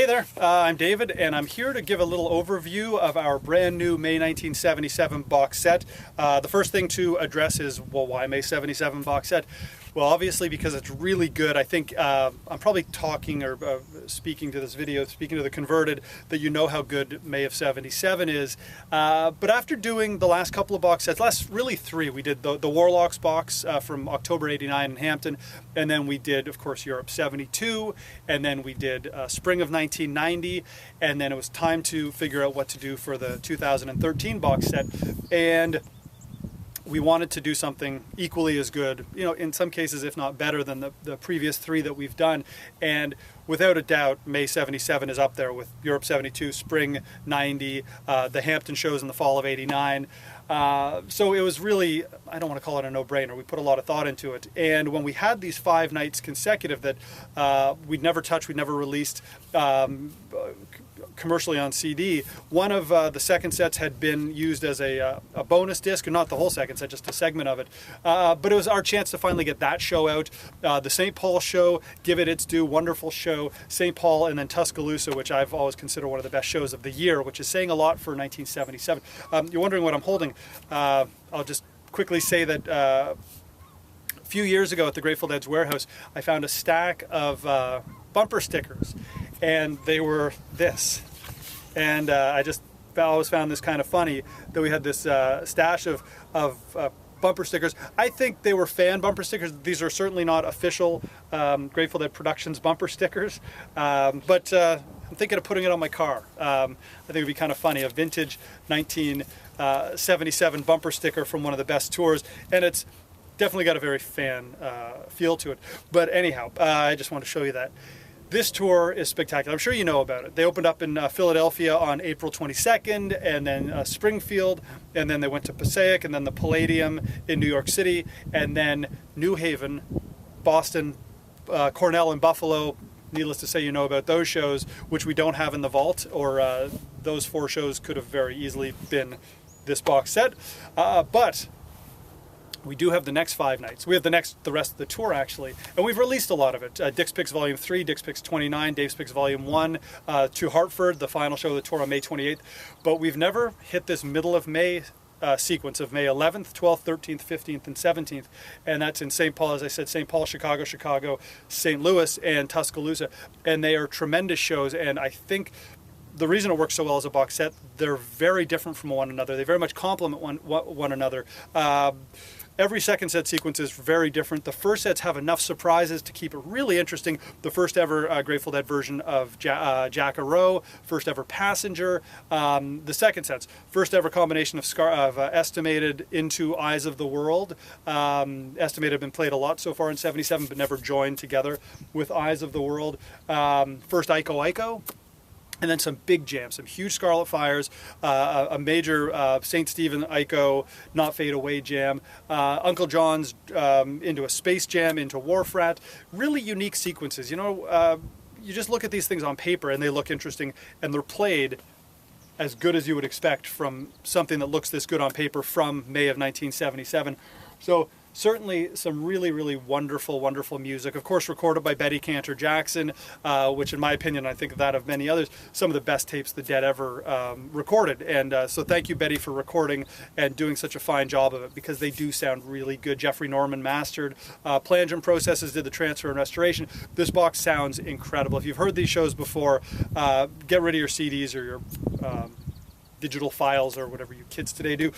Hey there, I'm David, and I'm here to give a little overview of our brand new May 1977 box set. The first thing to address is, well, why May 77 box set? Well, obviously because it's really good. I think I'm probably talking or speaking to this video, speaking to the converted, that you know how good May of 77 is. But after doing the last couple of box sets, really three, we did the Warlocks box from October 89 in Hampton, and then we did, of course, Europe 72, and then we did spring of 1990, and then it was time to figure out what to do for the 2013 box set. And we wanted to do something equally as good, you know, in some cases, if not better than the previous three that we've done. And without a doubt, May 77 is up there with Europe 72, Spring 90, the Hampton shows in the fall of 89. So it was really, I don't want to call it a no-brainer. We put a lot of thought into it. And when we had these 5 nights consecutive that we'd never touched, we'd never released commercially on CD, one of the second sets had been used as a bonus disc, not the whole second set, just a segment of it. But it was our chance to finally get that show out. The St. Paul show, give it its due, wonderful show. St. Paul, and then Tuscaloosa, which I've always considered one of the best shows of the year, which is saying a lot for 1977. You're wondering what I'm holding. I'll just quickly say that a few years ago at the Grateful Dead's warehouse, I found a stack of bumper stickers, and they were this. And I just always found this kind of funny that we had this stash of bumper stickers. I think they were fan bumper stickers. These are certainly not official Grateful Dead Productions bumper stickers, but I'm thinking of putting it on my car. I think it would be kind of funny, a vintage 1977 bumper sticker from one of the best tours, and it's definitely got a very fan feel to it. But anyhow, I just want to show you that. This tour is spectacular. I'm sure you know about it. They opened up in Philadelphia on April 22nd, and then Springfield, and then they went to Passaic, and then the Palladium in New York City, and then New Haven, Boston, Cornell, and Buffalo. Needless to say, you know about those shows, which we don't have in the vault, or those 4 shows could have very easily been this box set. But we do have the next 5 nights. We have the rest of the tour, actually, and we've released a lot of it. Dick's Picks Volume 3, Dick's Picks 29, Dave's Picks Volume 1, to Hartford, the final show of the tour on May 28th. But we've never hit this middle of May sequence of May 11th, 12th, 13th, 15th, and 17th, and that's in St. Paul, as I said, St. Paul, Chicago, St. Louis, and Tuscaloosa, and they are tremendous shows. And I think the reason it works so well as a box set, they're very different from one another. They very much complement one another. Every second set sequence is very different. The first sets have enough surprises to keep it really interesting. The first ever Grateful Dead version of Jack-A-Row, first ever Passenger. The second sets, first ever combination of Estimated into Eyes of the World. Estimated had been played a lot so far in 77, but never joined together with Eyes of the World. First Iko. And then some big jams, some huge Scarlet Fires, a major St. Stephen Iko Not Fade Away jam, Uncle John's into a space jam, into Wharf Rat. Really unique sequences. You know, you just look at these things on paper and they look interesting, and they're played as good as you would expect from something that looks this good on paper from May of 1977. So certainly some really, really wonderful, wonderful music. Of course, recorded by Betty Cantor Jackson, which in my opinion, I think that of many others, some of the best tapes the Dead ever recorded. And so thank you, Betty, for recording and doing such a fine job of it, because they do sound really good. Jeffrey Norman mastered. Plangent Processes did the transfer and restoration. This box sounds incredible. If you've heard these shows before, get rid of your CDs or your digital files or whatever you kids today do.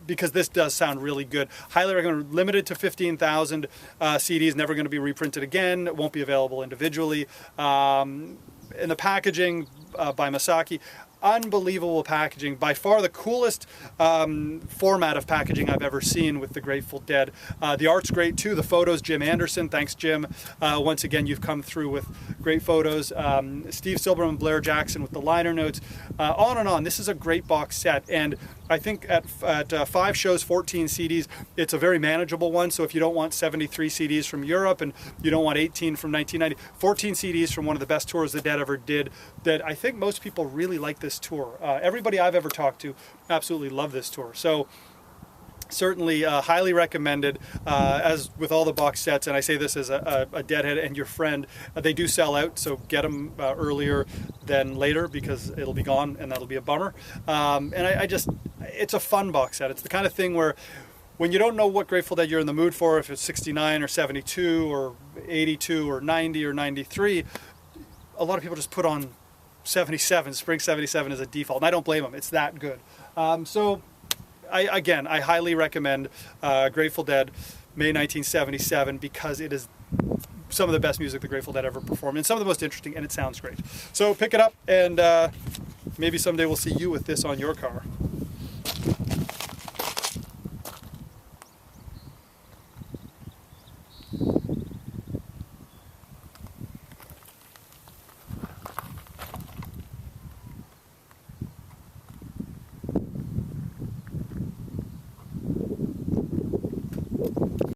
Because this does sound really good. Highly recommend. Limited to 15,000 CDs, never going to be reprinted again. It won't be available individually. And the packaging by Masaki, unbelievable packaging. By far the coolest format of packaging I've ever seen with the Grateful Dead. The art's great too. The photos, Jim Anderson. Thanks, Jim. Once again, you've come through with great photos. Steve Silberman, Blair Jackson with the liner notes. On and on. This is a great box set, and I think at 5 shows, 14 CDs, it's a very manageable one. So if you don't want 73 CDs from Europe and you don't want 18 from 1990, 14 CDs from one of the best tours the Dead ever did, that I think most people really like this tour. Everybody I've ever talked to absolutely love this tour. So certainly highly recommended, as with all the box sets, and I say this as a Deadhead and your friend, they do sell out, so get them earlier than later, because it'll be gone and that'll be a bummer. And it's a fun box set. It's the kind of thing where when you don't know what Grateful Dead you're in the mood for, if it's 69 or 72 or 82 or 90 or 93, a lot of people just put on 77. Spring 77 is a default, and I don't blame them. It's that good. So I highly recommend Grateful Dead, May 1977, because it is some of the best music the Grateful Dead ever performed, and some of the most interesting, and it sounds great. So pick it up, and maybe someday we'll see you with this on your car.